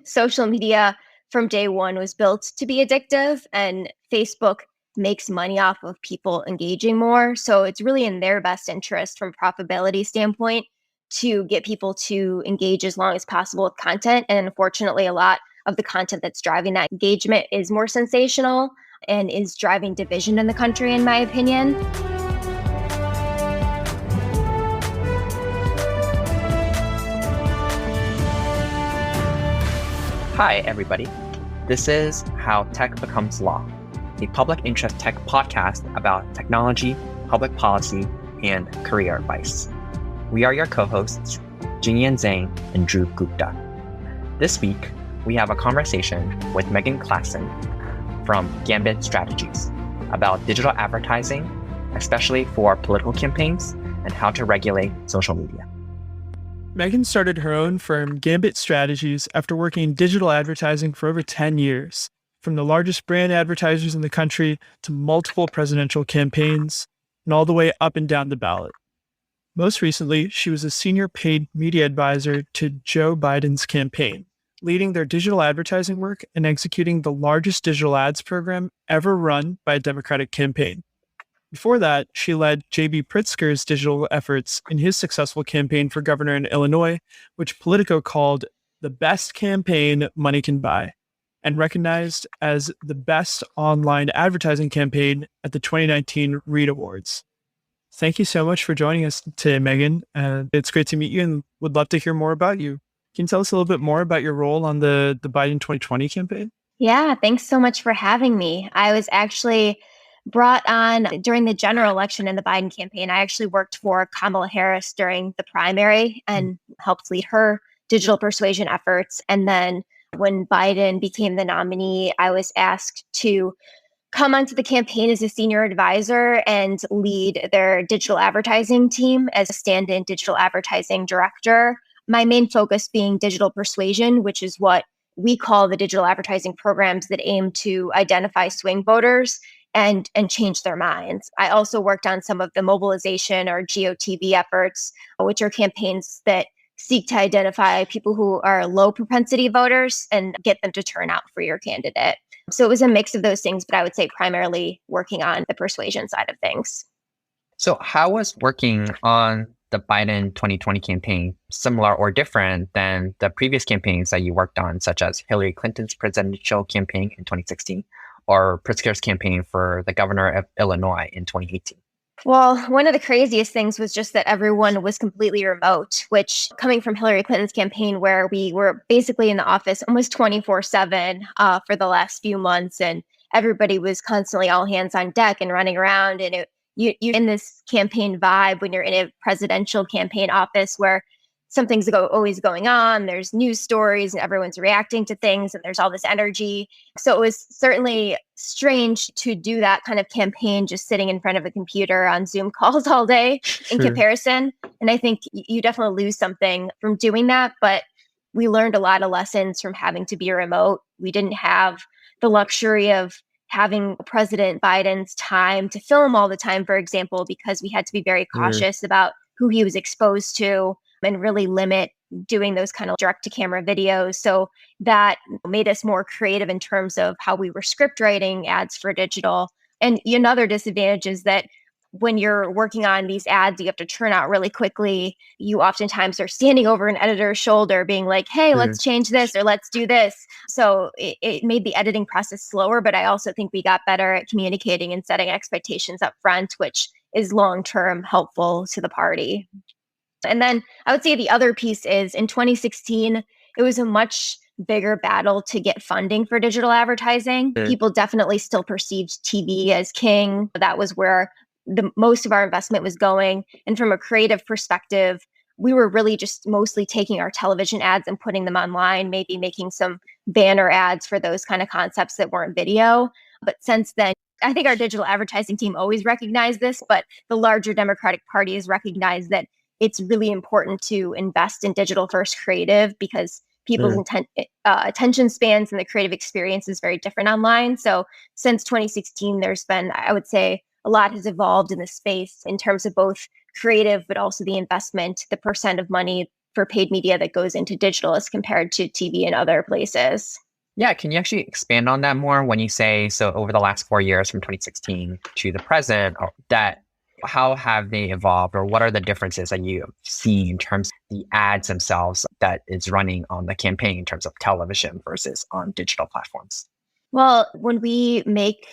Social media from day one was built to be addictive, and Facebook makes money off of people engaging more. So it's really in their best interest from a profitability standpoint to get people to engage as long as possible with content. And unfortunately, a lot of the content that's driving that engagement is more sensational and is driving division in the country, in my opinion. Hi, everybody. This is How Tech Becomes Law, a public interest tech podcast about technology, public policy, and career advice. We are your co-hosts, Jinyan, Zang, and Dhruv Gupta. This week, we have a conversation with Megan Clasen from Gambit Strategies about digital advertising, especially for political campaigns, and how to regulate social media. Megan started her own firm, Gambit Strategies, after working in digital advertising for over 10 years, from the largest brand advertisers in the country to multiple presidential campaigns, and all the way up and down the ballot. Most recently, she was a senior paid media advisor to Joe Biden's campaign, leading their digital advertising work and executing the largest digital ads program ever run by a Democratic campaign. Before that, she led JB Pritzker's digital efforts in his successful campaign for governor in Illinois, which Politico called the best campaign money can buy, and recognized as the best online advertising campaign at the 2019 Reed Awards. Thank you so much for joining us today, Megan. It's great to meet you and would love to hear more about you. Can you tell us a little bit more about your role on the Biden 2020 campaign? Yeah, thanks so much for having me. I was actually brought on during the general election in the Biden campaign. I actually worked for Kamala Harris during the primary and helped lead her digital persuasion efforts. And then when Biden became the nominee, I was asked to come onto the campaign as a senior advisor and lead their digital advertising team as a stand-in digital advertising director. My main focus being digital persuasion, which is what we call the digital advertising programs that aim to identify swing voters and change their minds. I also worked on some of the mobilization or GOTV efforts, which are campaigns that seek to identify people who are low propensity voters and get them to turn out for your candidate. So it was a mix of those things, but I would say primarily working on the persuasion side of things. So how was working on the Biden 2020 campaign similar or different than the previous campaigns that you worked on, such as Hillary Clinton's presidential campaign in 2016 or Pritzker's campaign for the governor of Illinois in 2018? Well, one of the craziest things was just that everyone was completely remote, which coming from Hillary Clinton's campaign, where we were basically in the office almost 24/7 for the last few months, and everybody was constantly all hands on deck and running around. And you in this campaign vibe when you're in a presidential campaign office where something's always going on, there's news stories and everyone's reacting to things and there's all this energy. So it was certainly strange to do that kind of campaign just sitting in front of a computer on Zoom calls all day in comparison. And I think you definitely lose something from doing that, but we learned a lot of lessons from having to be remote. We didn't have the luxury of having President Biden's time to film all the time, for example, because we had to be very cautious about who he was exposed to and really limit doing those kind of direct to camera videos. So that made us more creative in terms of how we were script writing ads for digital. And another disadvantage is that when you're working on these ads, you have to turn out really quickly. You oftentimes are standing over an editor's shoulder being like, hey, let's change this or let's do this. So it made the editing process slower, but I also think we got better at communicating and setting expectations up front, which is long-term helpful to the party. And then I would say the other piece is in 2016, it was a much bigger battle to get funding for digital advertising. People definitely still perceived TV as king. That was where the most of our investment was going. And from a creative perspective, we were really just mostly taking our television ads and putting them online, maybe making some banner ads for those kind of concepts that weren't video. But since then, I think our digital advertising team always recognized this, but the larger Democratic Party has recognized that it's really important to invest in digital first creative because people's attention spans and the creative experience is very different online. So since 2016, there's been, I would say, a lot has evolved in the space in terms of both creative, but also the investment, the percent of money for paid media that goes into digital as compared to TV and other places. Yeah, can you actually expand on that more when you say, so over the last 4 years from 2016 to the present, how have they evolved, or what are the differences that you see in terms of the ads themselves that is running on the campaign in terms of television versus on digital platforms? Well, when we make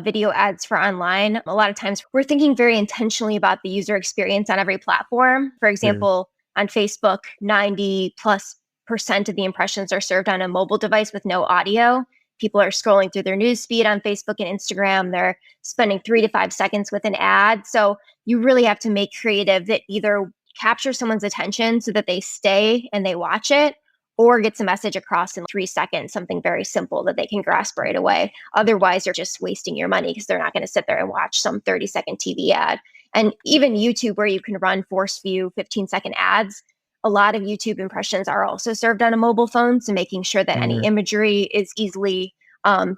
video ads for online, a lot of times we're thinking very intentionally about the user experience on every platform. For example, on Facebook, 90+% of the impressions are served on a mobile device with no audio. People are scrolling through their news feed on Facebook and Instagram. They're spending 3 to 5 seconds with an ad. So you really have to make creative that either capture someone's attention so that they stay and they watch it, or gets a message across in 3 seconds, something very simple that they can grasp right away. Otherwise, you're just wasting your money because they're not going to sit there and watch some 30-second TV ad. And even YouTube, where you can run force view 15-second ads, a lot of YouTube impressions are also served on a mobile phone. So making sure that any imagery is easily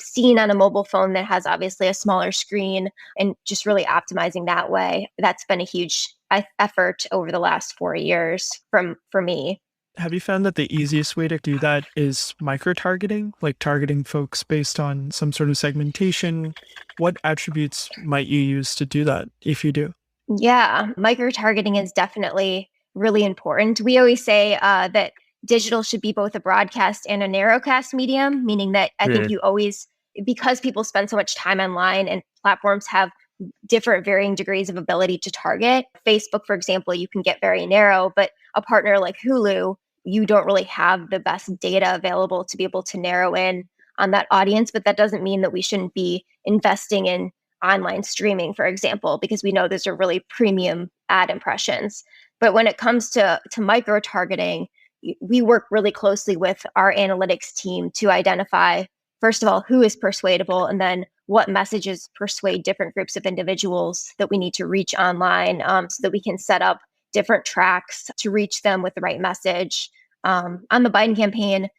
seen on a mobile phone that has obviously a smaller screen, and just really optimizing that way. That's been a huge effort over the last 4 years for me. Have you found that the easiest way to do that is micro-targeting, like targeting folks based on some sort of segmentation? What attributes might you use to do that, if you do? Yeah, micro-targeting is definitely really important. We always say that digital should be both a broadcast and a narrowcast medium, meaning that I think you always, because people spend so much time online and platforms have different varying degrees of ability to target. Facebook, for example, you can get very narrow, but a partner like Hulu, you don't really have the best data available to be able to narrow in on that audience. But that doesn't mean that we shouldn't be investing in online streaming, for example, because we know those are really premium ad impressions. But when it comes to micro targeting, we work really closely with our analytics team to identify, first of all, who is persuadable, and then what messages persuade different groups of individuals that we need to reach online, so that we can set up different tracks to reach them with the right message. On the Biden campaign,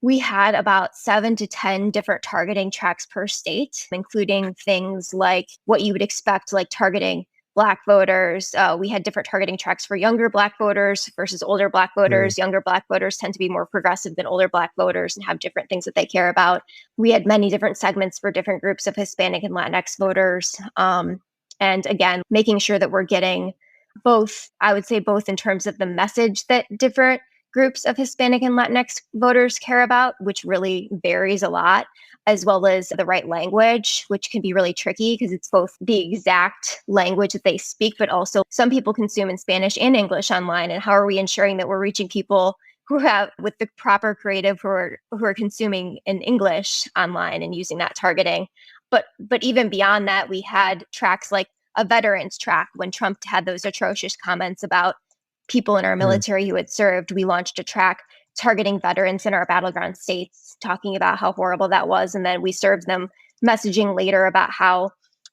we had about 7 to 10 different targeting tracks per state, including things like what you would expect, like targeting Black voters. We had different targeting tracks for younger Black voters versus older Black voters. Younger Black voters tend to be more progressive than older Black voters and have different things that they care about. We had many different segments for different groups of Hispanic and Latinx voters. And again, making sure that we're getting both, I would say both in terms of the message that different groups of Hispanic and Latinx voters care about, which really varies a lot, as well as the right language, which can be really tricky because it's both the exact language that they speak, but also some people consume in Spanish and English online. And how are we ensuring that we're reaching people who have, with the proper creative, who are consuming in English online and using that targeting? But even beyond that, we had tracks like a veterans track. When Trump had those atrocious comments about people in our military who had served, we launched a track targeting veterans in our battleground states, talking about how horrible that was. And then we served them messaging later about how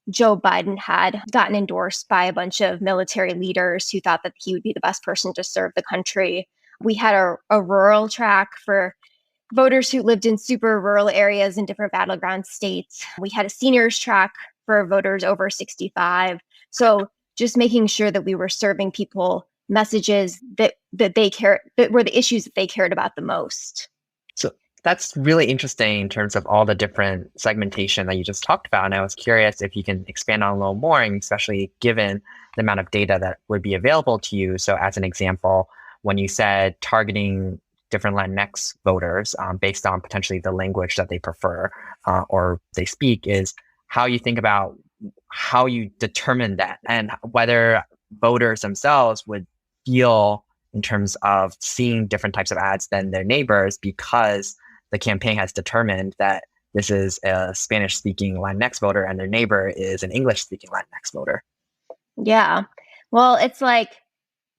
Joe Biden had gotten endorsed by a bunch of military leaders who thought that he would be the best person to serve the country. We had a rural track for voters who lived in super rural areas in different battleground states. We had a seniors track for voters over 65. So just making sure that we were serving people messages that they care, that were the issues that they cared about the most. So that's really interesting in terms of all the different segmentation that you just talked about. And I was curious if you can expand on a little more, and especially given the amount of data that would be available to you. So as an example, when you said targeting different Latinx voters based on potentially the language that they prefer or they speak, is how you think about how you determine that, and whether voters themselves would feel in terms of seeing different types of ads than their neighbors, because the campaign has determined that this is a Spanish-speaking Latinx voter and their neighbor is an English-speaking Latinx voter. Yeah. Well, it's like,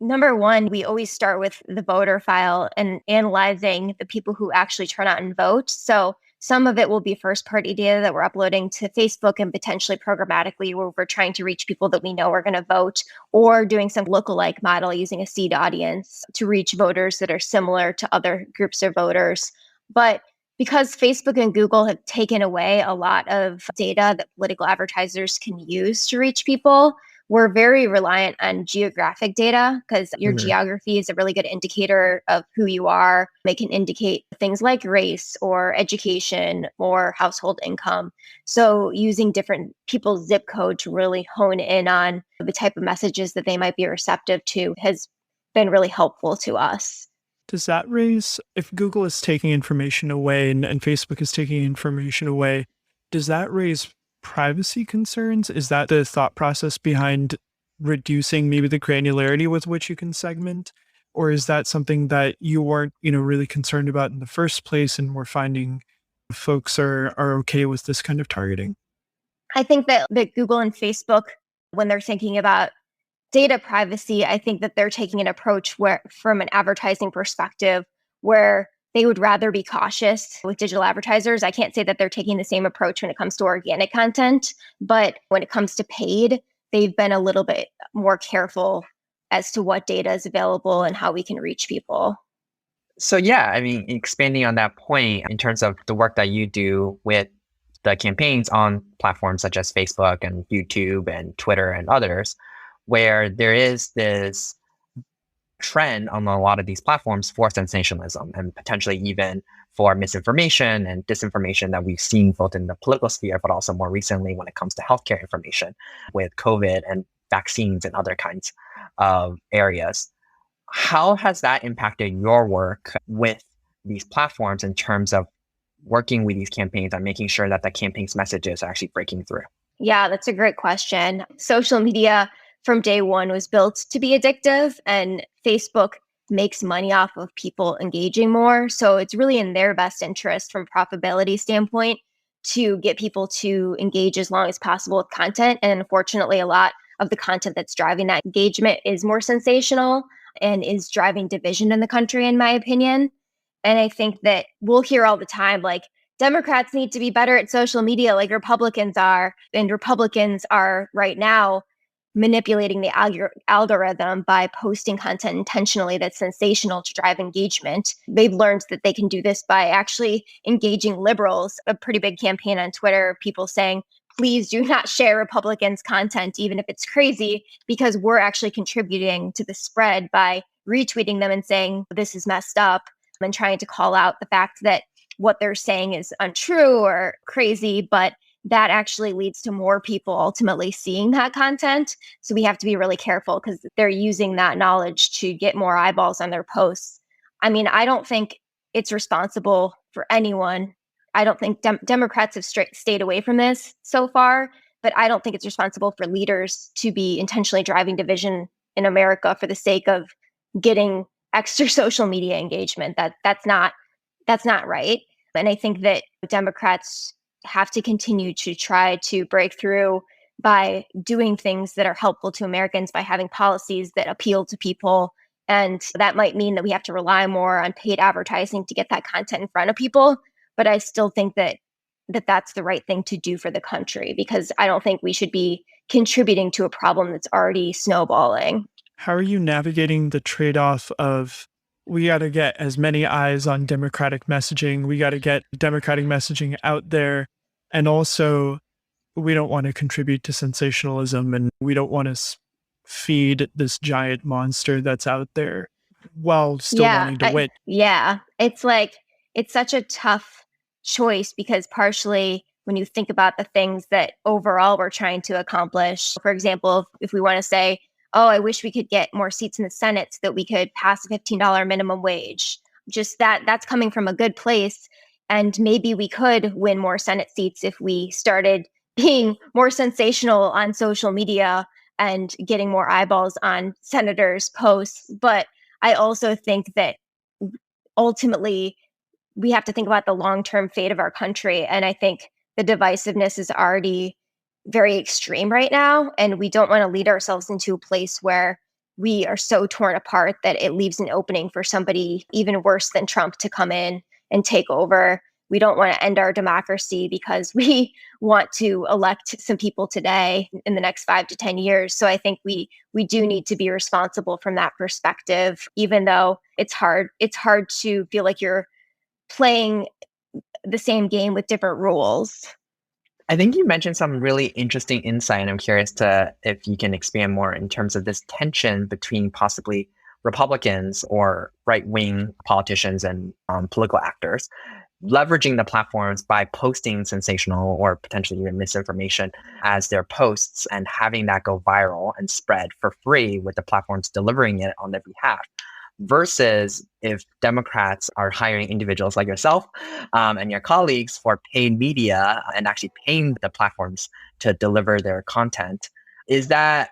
number one, we always start with the voter file and analyzing the people who actually turn out and vote. So some of it will be first-party data that we're uploading to Facebook and potentially programmatically, where we're trying to reach people that we know are going to vote, or doing some lookalike model using a seed audience to reach voters that are similar to other groups of voters. But because Facebook and Google have taken away a lot of data that political advertisers can use to reach people, we're very reliant on geographic data because your Mhm. geography is a really good indicator of who you are. It can indicate things like race or education or household income. So using different people's zip code to really hone in on the type of messages that they might be receptive to has been really helpful to us. Does that raise, if Google is taking information away and Facebook is taking information away, does that raise privacy concerns? Is that the thought process behind reducing maybe the granularity with which you can segment? Or is that something that you weren't, really concerned about in the first place and we're finding folks are okay with this kind of targeting? I think that Google and Facebook, when they're thinking about data privacy, I think that they're taking an approach where, from an advertising perspective, where they would rather be cautious with digital advertisers. I can't say that they're taking the same approach when it comes to organic content, but when it comes to paid, they've been a little bit more careful as to what data is available and how we can reach people. So yeah, I mean, expanding on that point in terms of the work that you do with the campaigns on platforms such as Facebook and YouTube and Twitter and others, where there is this trend on a lot of these platforms for sensationalism and potentially even for misinformation and disinformation that we've seen both in the political sphere, but also more recently when it comes to healthcare information with COVID and vaccines and other kinds of areas. How has that impacted your work with these platforms in terms of working with these campaigns and making sure that the campaign's messages are actually breaking through? Yeah, that's a great question. Social media from day one was built to be addictive, and Facebook makes money off of people engaging more. So it's really in their best interest from a profitability standpoint to get people to engage as long as possible with content. And unfortunately, a lot of the content that's driving that engagement is more sensational and is driving division in the country, in my opinion. And I think that we'll hear all the time, like, Democrats need to be better at social media like Republicans are. And Republicans are right now manipulating the algorithm by posting content intentionally that's sensational to drive engagement. They've learned that they can do this by actually engaging liberals. A pretty big campaign on Twitter, people saying, please do not share Republicans' content, even if it's crazy, because we're actually contributing to the spread by retweeting them and saying, this is messed up, and trying to call out the fact that what they're saying is untrue or crazy, but that actually leads to more people ultimately seeing that content. So we have to be really careful because they're using that knowledge to get more eyeballs on their posts. I mean, I don't think it's responsible for anyone. I don't think Democrats have stayed away from this so far, but I don't think it's responsible for leaders to be intentionally driving division in America for the sake of getting extra social media engagement. That's not right. And I think that Democrats have to continue to try to break through by doing things that are helpful to Americans, by having policies that appeal to people. And that might mean that we have to rely more on paid advertising to get that content in front of people. But I still think that that's the right thing to do for the country, because I don't think we should be contributing to a problem that's already snowballing. How are you navigating the trade-off of, we got to get as many eyes on Democratic messaging, we got to get Democratic messaging out there, and also we don't want to contribute to sensationalism and we don't want to feed this giant monster that's out there while still wanting to win? Yeah. It's like, it's such a tough choice because partially when you think about the things that overall we're trying to accomplish, for example, if we want to say, oh, I wish we could get more seats in the Senate so that we could pass a $15 minimum wage. Just that's coming from a good place. And maybe we could win more Senate seats if we started being more sensational on social media and getting more eyeballs on senators' posts. But I also think that ultimately we have to think about the long-term fate of our country. And I think the divisiveness is already very extreme right now. And we don't want to lead ourselves into a place where we are so torn apart that it leaves an opening for somebody even worse than Trump to come in and take over. We don't want to end our democracy because we want to elect some people today in the next 5 to 10 years. So I think we do need to be responsible from that perspective, even though it's hard. It's hard to feel like you're playing the same game with different rules. I think you mentioned some really interesting insight, and I'm curious to if you can expand more in terms of this tension between possibly Republicans or right-wing politicians and political actors leveraging the platforms by posting sensational or potentially even misinformation as their posts and having that go viral and spread for free with the platforms delivering it on their behalf. Versus if Democrats are hiring individuals like yourself and your colleagues for paid media and actually paying the platforms to deliver their content, is that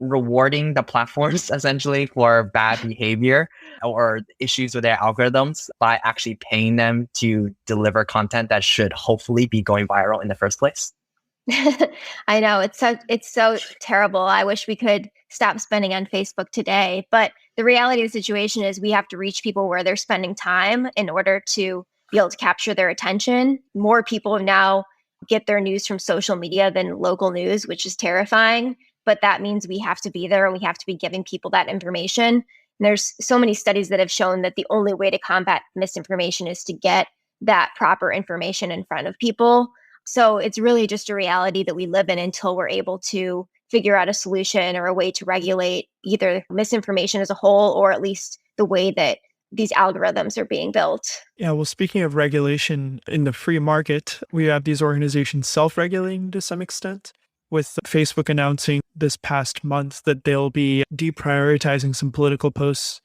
rewarding the platforms essentially for bad behavior or issues with their algorithms by actually paying them to deliver content that should hopefully be going viral in the first place? I know it's so terrible. I wish we could stop spending on Facebook today, but the reality of the situation is we have to reach people where they're spending time in order to be able to capture their attention. More people now get their news from social media than local news, which is terrifying, but that means we have to be there and we have to be giving people that information. And there's so many studies that have shown that the only way to combat misinformation is to get that proper information in front of people. So it's really just a reality that we live in until we're able to figure out a solution or a way to regulate either misinformation as a whole or at least the way that these algorithms are being built. Yeah, well, speaking of regulation in the free market, we have these organizations self-regulating to some extent, with Facebook announcing this past month that they'll be deprioritizing some political posts.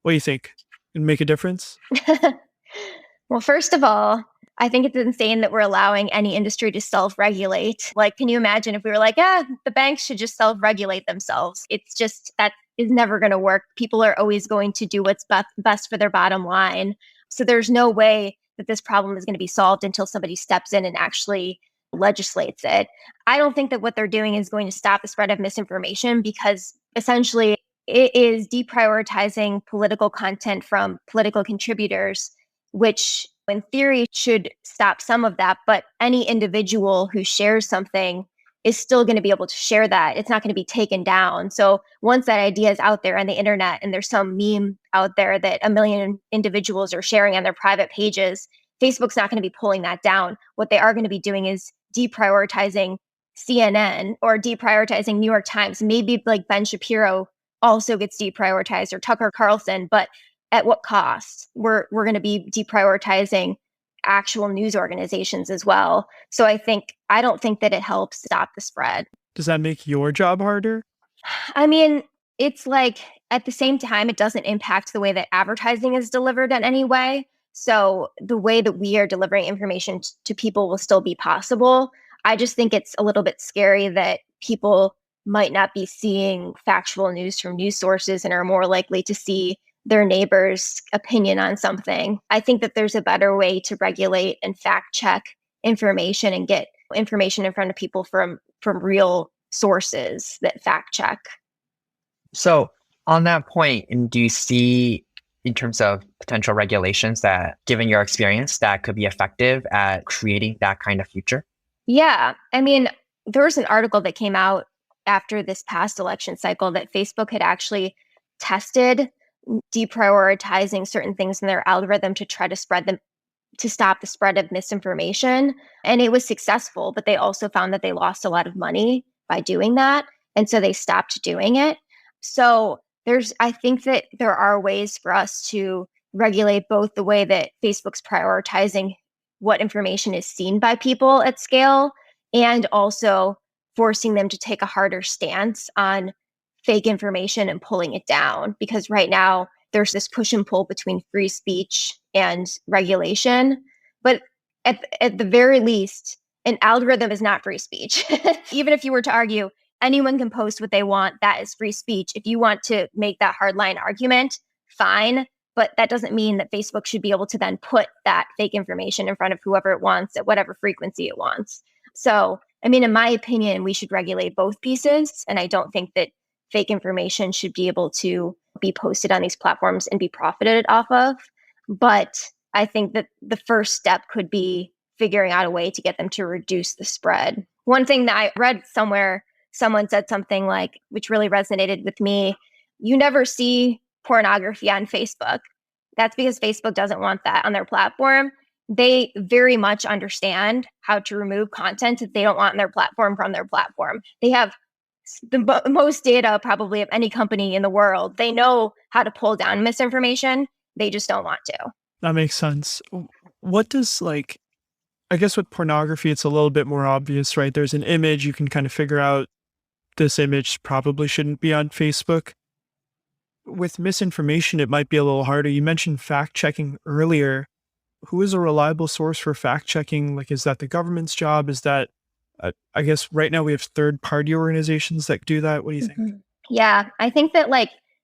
What do you think? Can it make a difference? Well, first of all, I think it's insane that we're allowing any industry to self-regulate. Like, can you imagine if we were like, the banks should just self-regulate themselves? It's just, that is never going to work. People are always going to do what's best for their bottom line. So there's no way that this problem is going to be solved until somebody steps in and actually legislates it. I don't think that what they're doing is going to stop the spread of misinformation because essentially it is deprioritizing political content from political contributors, which in theory should stop some of that. But any individual who shares something is still going to be able to share that. It's not going to be taken down. So once that idea is out there on the internet and there's some meme out there that a million individuals are sharing on their private pages, Facebook's not going to be pulling that down. What they are going to be doing is deprioritizing CNN or deprioritizing New York Times. Maybe like Ben Shapiro also gets deprioritized or Tucker Carlson, but at what cost? We're going to be deprioritizing actual news organizations as well. So I don't think that it helps stop the spread. Does that make your job harder? I mean, it's like at the same time, it doesn't impact the way that advertising is delivered in any way. So the way that we are delivering information to people will still be possible. I just think it's a little bit scary that people might not be seeing factual news from news sources and are more likely to see their neighbor's opinion on something. I think that there's a better way to regulate and fact check information and get information in front of people from real sources that fact check. So on that point, and do you see in terms of potential regulations that, given your experience, that could be effective at creating that kind of future? Yeah. I mean, there was an article that came out after this past election cycle that Facebook had actually tested deprioritizing certain things in their algorithm to try to stop the spread of misinformation. And it was successful, but they also found that they lost a lot of money by doing that. And so they stopped doing it. So I think that there are ways for us to regulate both the way that Facebook's prioritizing what information is seen by people at scale and also forcing them to take a harder stance on fake information and pulling it down. Because right now there's this push and pull between free speech and regulation. But at the very least, an algorithm is not free speech. Even if you were to argue anyone can post what they want, that is free speech. If you want to make that hardline argument, fine. But that doesn't mean that Facebook should be able to then put that fake information in front of whoever it wants at whatever frequency it wants. So, I mean, in my opinion, we should regulate both pieces. And I don't think that fake information should be able to be posted on these platforms and be profited off of. But I think that the first step could be figuring out a way to get them to reduce the spread. One thing that I read somewhere, someone said something like, which really resonated with me, you never see pornography on Facebook. That's because Facebook doesn't want that on their platform. they very much understand how to remove content that they don't want on their platform from their platform. They have the most data probably of any company in the world. They know how to pull down misinformation. They just don't want to. That makes sense. What does I guess with pornography, it's a little bit more obvious, right? There's an image, you can kind of figure out this image probably shouldn't be on Facebook. With misinformation, it might be a little harder. You mentioned fact checking earlier. Who is a reliable source for fact checking? Is that the government's job? Is that, I guess right now we have third party organizations that do that. What do you think? Yeah, I think that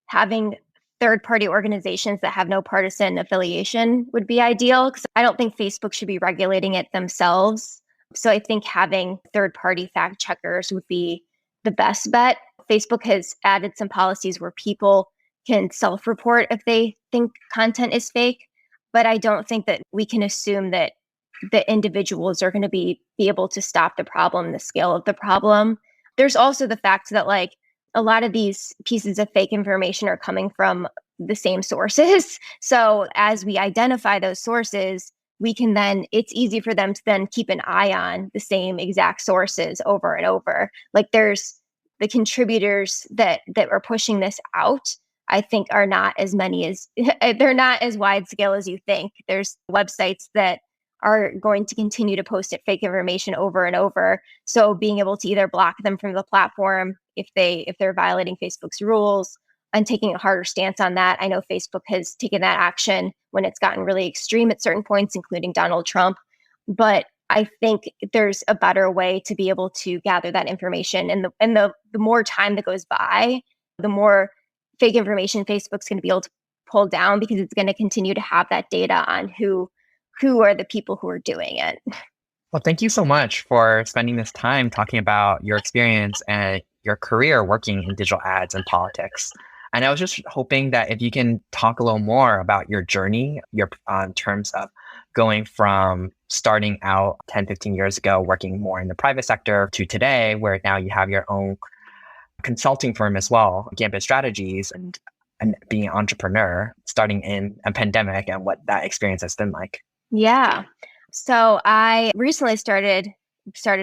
having third party organizations that have no partisan affiliation would be ideal, because I don't think Facebook should be regulating it themselves. So I think having third party fact checkers would be the best bet. Facebook has added some policies where people can self-report if they think content is fake, but I don't think that we can assume that the individuals are going to be able to stop the problem, the scale of the problem. There's also the fact that a lot of these pieces of fake information are coming from the same sources. So as we identify those sources, we can then, it's easy for them to then keep an eye on the same exact sources over and over. There's the contributors that are pushing this out, I think are not as many as, they're not as wide scale as you think. There's websites that are going to continue to post fake information over and over. So being able to either block them from the platform if they're violating Facebook's rules, and taking a harder stance on that. I know Facebook has taken that action when it's gotten really extreme at certain points, including Donald Trump. But I think there's a better way to be able to gather that information. And the more time that goes by, the more fake information Facebook's going to be able to pull down, because it's going to continue to have that data on who are the people who are doing it. Well, thank you so much for spending this time talking about your experience and your career working in digital ads and politics. And I was just hoping that if you can talk a little more about your journey, in terms of going from starting out 10, 15 years ago, working more in the private sector, to today, where now you have your own consulting firm as well, Gambit Strategies, and being an entrepreneur, starting in a pandemic, and what that experience has been like. Yeah. So I recently started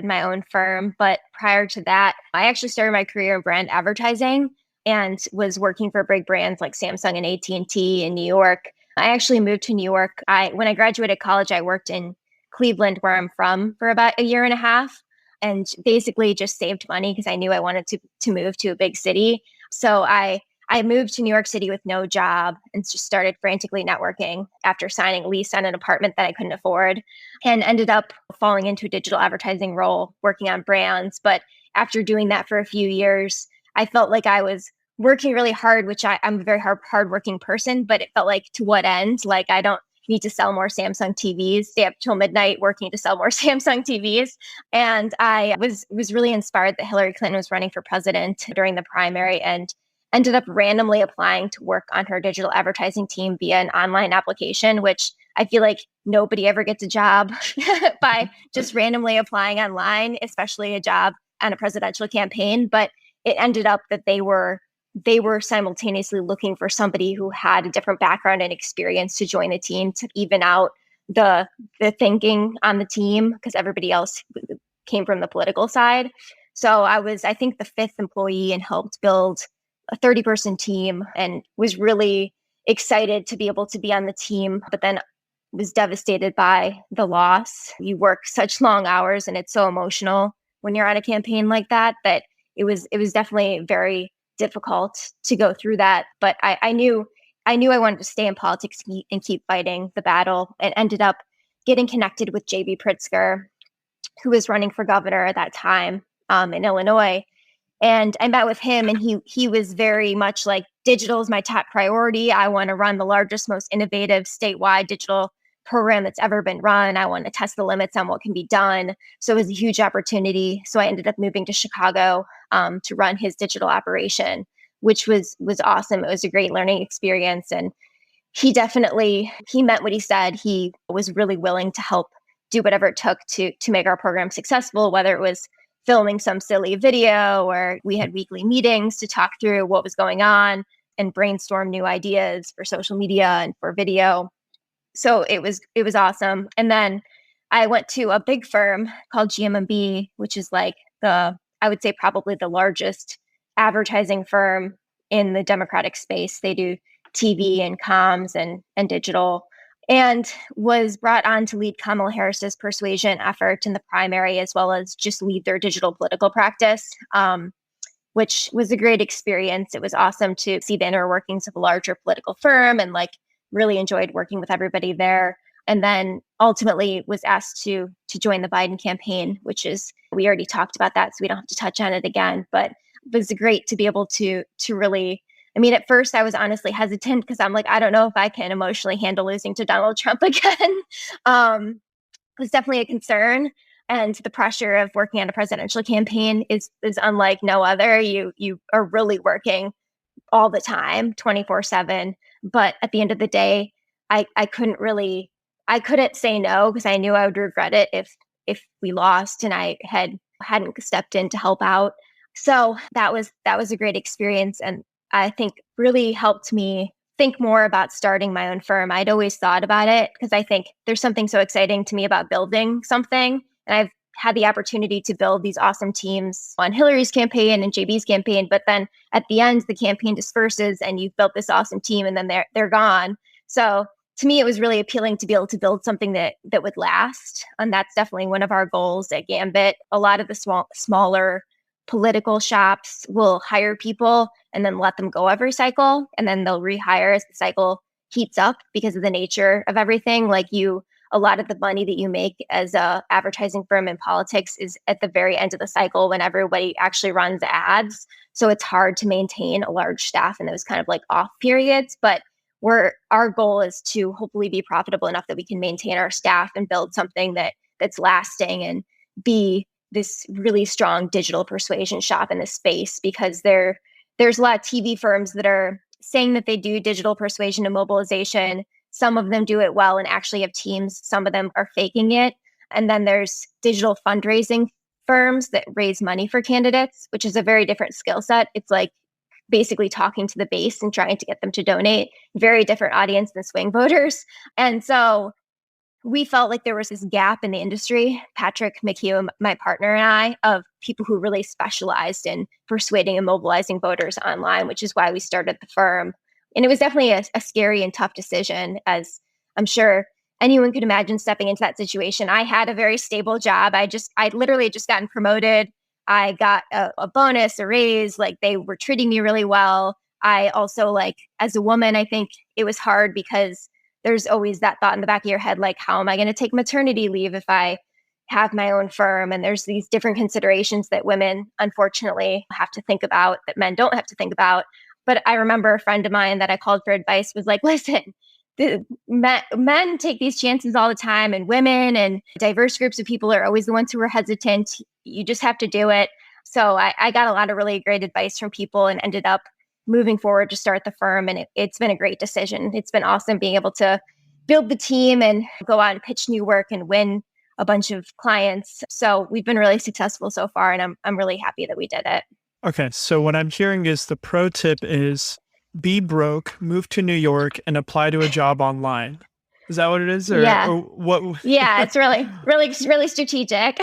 my own firm, but prior to that, I actually started my career in brand advertising and was working for big brands like Samsung and AT&T in New York. I actually moved to New York. When I graduated college, I worked in Cleveland, where I'm from, for about a year and a half, and basically just saved money because I knew I wanted to move to a big city. So I moved to New York City with no job and just started frantically networking after signing a lease on an apartment that I couldn't afford, and ended up falling into a digital advertising role working on brands. But after doing that for a few years, I felt like I was working really hard, which I'm a very hardworking person, but it felt like, to what end? I don't need to sell more Samsung TVs, stay up till midnight working to sell more Samsung TVs. And I was really inspired that Hillary Clinton was running for president during the primary, and ended up randomly applying to work on her digital advertising team via an online application, which I feel like nobody ever gets a job by just randomly applying online, especially a job on a presidential campaign. But it ended up that they were simultaneously looking for somebody who had a different background and experience to join the team, to even out the thinking on the team, because everybody else came from the political side. So I was, I think, the fifth employee, and helped build a 30-person team, and was really excited to be able to be on the team, but then was devastated by the loss. You work such long hours, and it's so emotional when you're on a campaign like that, that it was definitely very difficult to go through that. But I knew I wanted to stay in politics and keep fighting the battle, and ended up getting connected with JB Pritzker, who was running for governor at that time in Illinois. And I met with him, and he was very much like, digital is my top priority. I want to run the largest, most innovative statewide digital program that's ever been run. I want to test the limits on what can be done. So it was a huge opportunity. So I ended up moving to Chicago to run his digital operation, which was awesome. It was a great learning experience. And he meant what he said. He was really willing to help do whatever it took to make our program successful, whether it was filming some silly video, or we had weekly meetings to talk through what was going on and brainstorm new ideas for social media and for video. So it was awesome. And then I went to a big firm called GMB, which is like I would say probably the largest advertising firm in the Democratic space. They do TV and comms and digital, and was brought on to lead Kamala Harris's persuasion effort in the primary, as well as just lead their digital political practice, which was a great experience. It was awesome to see the inner workings of a larger political firm, and like really enjoyed working with everybody there. And then ultimately was asked to join the Biden campaign, which is, we already talked about that, so we don't have to touch on it again. But it was great to be able to really, I mean, at first I was honestly hesitant because I'm like, I don't know if I can emotionally handle losing to Donald Trump again. It was definitely a concern. And the pressure of working on a presidential campaign is unlike no other. You are really working all the time, 24/7. But at the end of the day, I couldn't say no because I knew I would regret it if we lost and I hadn't stepped in to help out. So that was a great experience, and I think really helped me think more about starting my own firm. I'd always thought about it because I think there's something so exciting to me about building something. And I've had the opportunity to build these awesome teams on Hillary's campaign and JB's campaign. But then at the end, the campaign disperses and you've built this awesome team and then they're gone. So to me, it was really appealing to be able to build something that would last. And that's definitely one of our goals at Gambit. A lot of the smaller political shops will hire people and then let them go every cycle. And then they'll rehire as the cycle heats up because of the nature of everything. Like a lot of the money that you make as a advertising firm in politics is at the very end of the cycle when everybody actually runs ads. So it's hard to maintain a large staff in those kind of like off periods. But our goal is to hopefully be profitable enough that we can maintain our staff and build something that's lasting and be this really strong digital persuasion shop in this space, because there's a lot of TV firms that are saying that they do digital persuasion and mobilization. Some of them do it well and actually have teams. Some of them are faking it. And then there's digital fundraising firms that raise money for candidates, which is a very different skill set. It's like basically talking to the base and trying to get them to donate. Very different audience than swing voters. And so we felt like there was this gap in the industry, Patrick McHugh, my partner, and I, of people who really specialized in persuading and mobilizing voters online, which is why we started the firm. And it was definitely a scary and tough decision, as I'm sure anyone could imagine stepping into that situation. I had a very stable job. I literally just gotten promoted. I got a bonus, a raise, like they were treating me really well. I also, like, as a woman, I think it was hard because there's always that thought in the back of your head, like, how am I going to take maternity leave if I have my own firm? And there's these different considerations that women, unfortunately, have to think about that men don't have to think about. But I remember a friend of mine that I called for advice was like, listen, men take these chances all the time, and women and diverse groups of people are always the ones who are hesitant. You just have to do it. So I got a lot of really great advice from people and ended up moving forward to start the firm. And it's been a great decision. It's been awesome being able to build the team and go out and pitch new work and win a bunch of clients. So we've been really successful so far, and I'm really happy that we did it. Okay, so what I'm hearing is the pro tip is be broke, move to New York, and apply to a job online. Is that what it is? Yeah. Or what? Yeah, it's really, really, really strategic.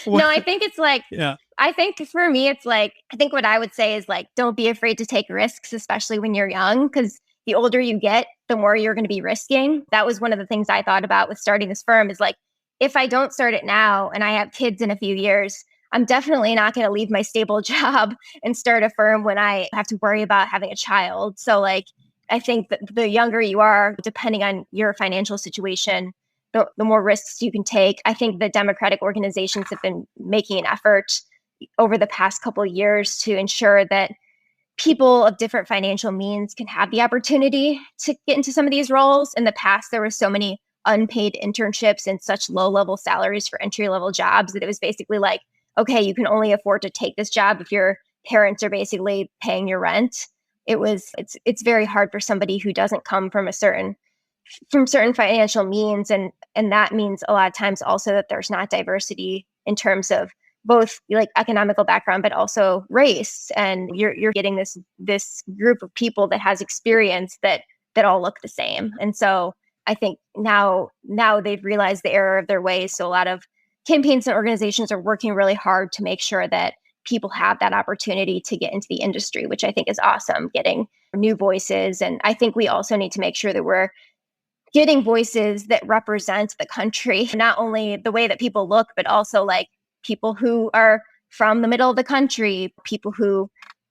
No, I think it's like, yeah. I think for me, it's like, I think what I would say is like, don't be afraid to take risks, especially when you're young, because the older you get, the more you're going to be risking. That was one of the things I thought about with starting this firm, is like, if I don't start it now and I have kids in a few years, I'm definitely not going to leave my stable job and start a firm when I have to worry about having a child. So like, I think that the younger you are, depending on your financial situation, the more risks you can take. I think the Democratic organizations have been making an effort over the past couple of years to ensure that people of different financial means can have the opportunity to get into some of these roles. In the past, there were so many unpaid internships and such low-level salaries for entry-level jobs that it was basically like, okay, you can only afford to take this job if your parents are basically paying your rent. It's very hard for somebody who doesn't come from certain financial means, and that means a lot of times also that there's not diversity in terms of both like economical background, but also race. And you're getting this group of people that has experience that all look the same. And so I think now they've realized the error of their ways. So a lot of campaigns and organizations are working really hard to make sure that people have that opportunity to get into the industry, which I think is awesome, getting new voices. And I think we also need to make sure that we're getting voices that represent the country, not only the way that people look, but also like people who are from the middle of the country, people who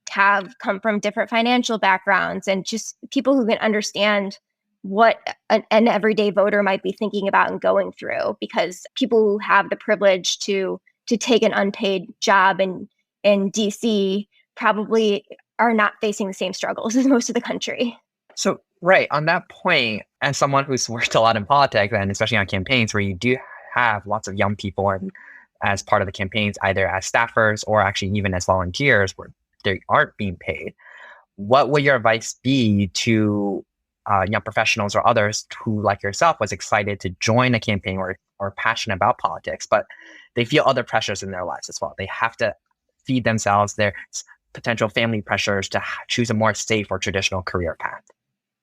have come from different financial backgrounds, and just people who can understand what an everyday voter might be thinking about and going through. Because people who have the privilege to take an unpaid job in DC probably are not facing the same struggles as most of the country. So, right, on that point, as someone who's worked a lot in politics, and especially on campaigns where you do have lots of young people and as part of the campaigns, either as staffers or actually even as volunteers where they aren't being paid, what would your advice be to young professionals or others who, like yourself, was excited to join a campaign or passionate about politics, but they feel other pressures in their lives as well? They have to feed themselves, their potential family pressures to choose a more safe or traditional career path.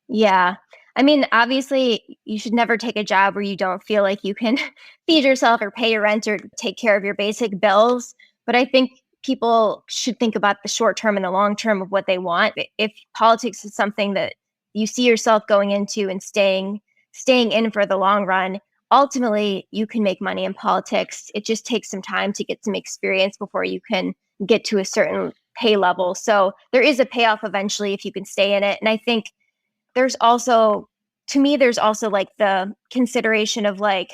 Yeah. I mean, obviously, you should never take a job where you don't feel like you can feed yourself or pay your rent or take care of your basic bills. But I think people should think about the short term and the long term of what they want. If politics is something that you see yourself going into and staying in for the long run, ultimately you can make money in politics. It just takes some time to get some experience before you can get to a certain pay level. So there is a payoff eventually if you can stay in it. And I think there's also like the consideration of like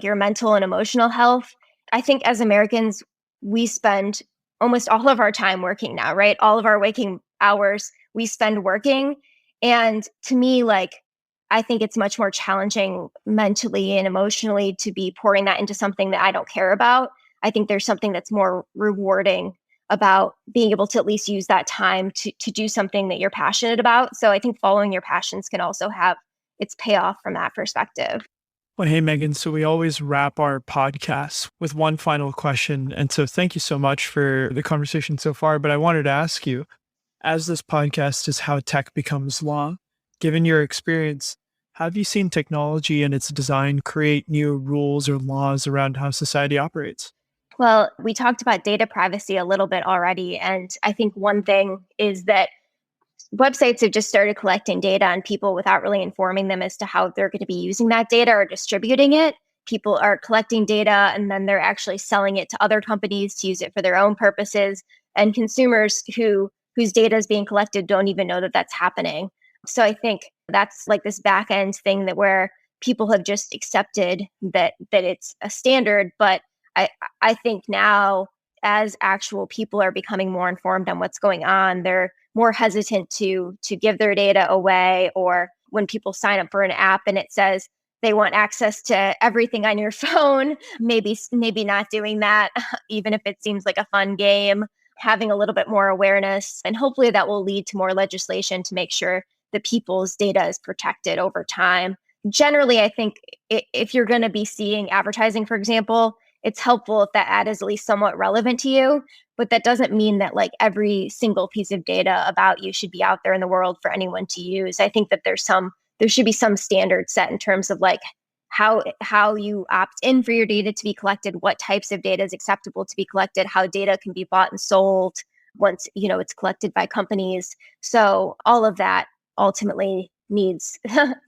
your mental and emotional health. I think as Americans, we spend almost all of our time working now, right? All of our waking hours we spend working. And to me, like, I think it's much more challenging mentally and emotionally to be pouring that into something that I don't care about. I think there's something that's more rewarding about being able to at least use that time to do something that you're passionate about. So I think following your passions can also have its payoff from that perspective. Well, hey, Megan. So we always wrap our podcasts with one final question. And so thank you so much for the conversation so far. But I wanted to ask you, as this podcast is how tech becomes law, given your experience, have you seen technology and its design create new rules or laws around how society operates? Well, we talked about data privacy a little bit already. And I think one thing is that websites have just started collecting data on people without really informing them as to how they're going to be using that data or distributing it. People are collecting data and then they're actually selling it to other companies to use it for their own purposes. And consumers whose data is being collected don't even know that that's happening. So I think that's like this back end thing that where people have just accepted that it's a standard. But I think now, as actual people are becoming more informed on what's going on, they're more hesitant to give their data away. Or when people sign up for an app and it says they want access to everything on your phone, maybe not doing that, even if it seems like a fun game, having a little bit more awareness. And hopefully that will lead to more legislation to make sure that people's data is protected over time. Generally, I think if you're going to be seeing advertising, for example, it's helpful if that ad is at least somewhat relevant to you, but that doesn't mean that like every single piece of data about you should be out there in the world for anyone to use. I think that there should be some standard set in terms of like how you opt in for your data to be collected, what types of data is acceptable to be collected, how data can be bought and sold once, it's collected by companies. So all of that ultimately needs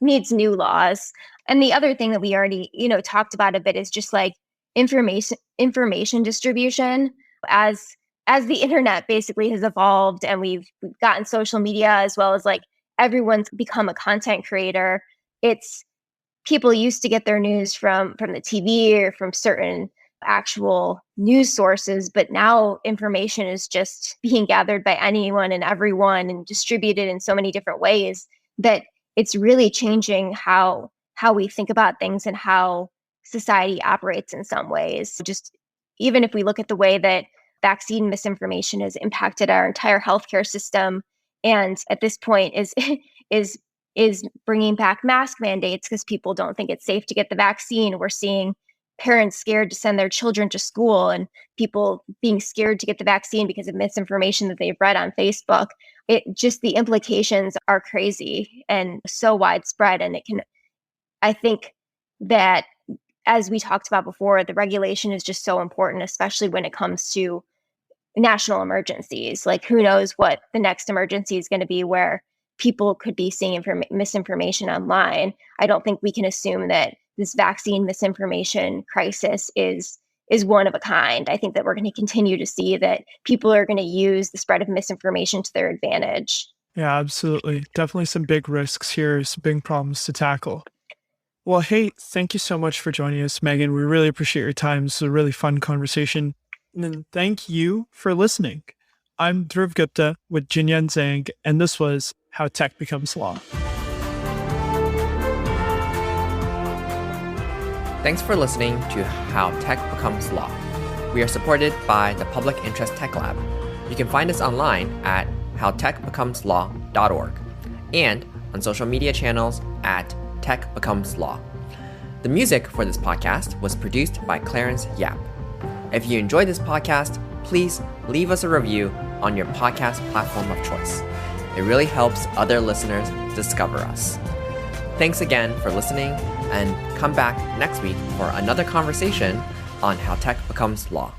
new laws. And the other thing that we already, talked about a bit is just like information distribution. As the internet basically has evolved and we've gotten social media, as well as like everyone's become a content creator, it's people used to get their news from the TV or from certain actual news sources, but now information is just being gathered by anyone and everyone and distributed in so many different ways that it's really changing how we think about things and how society operates in some ways. Just even if we look at the way that vaccine misinformation has impacted our entire healthcare system, and at this point is bringing back mask mandates because people don't think it's safe to get the vaccine. We're seeing parents scared to send their children to school and people being scared to get the vaccine because of misinformation that they've read on Facebook. The implications are crazy and so widespread. And I think that, as we talked about before, the regulation is just so important, especially when it comes to national emergencies. Like, who knows what the next emergency is going to be where people could be seeing misinformation online. I don't think we can assume that this vaccine misinformation crisis is one of a kind. I think that we're going to continue to see that people are going to use the spread of misinformation to their advantage. Yeah, absolutely. Definitely some big risks here, some big problems to tackle. Well, hey, thank you so much for joining us, Megan. We really appreciate your time. This was a really fun conversation. And then thank you for listening. I'm Dhruv Gupta with Jinyan Zang, and this was How Tech Becomes Law. Thanks for listening to How Tech Becomes Law. We are supported by the Public Interest Tech Lab. You can find us online at howtechbecomeslaw.org and on social media channels at Tech Becomes Law. The music for this podcast was produced by Clarence Yap. If you enjoyed this podcast, please leave us a review on your podcast platform of choice. It really helps other listeners discover us. Thanks again for listening, and come back next week for another conversation on how tech becomes law.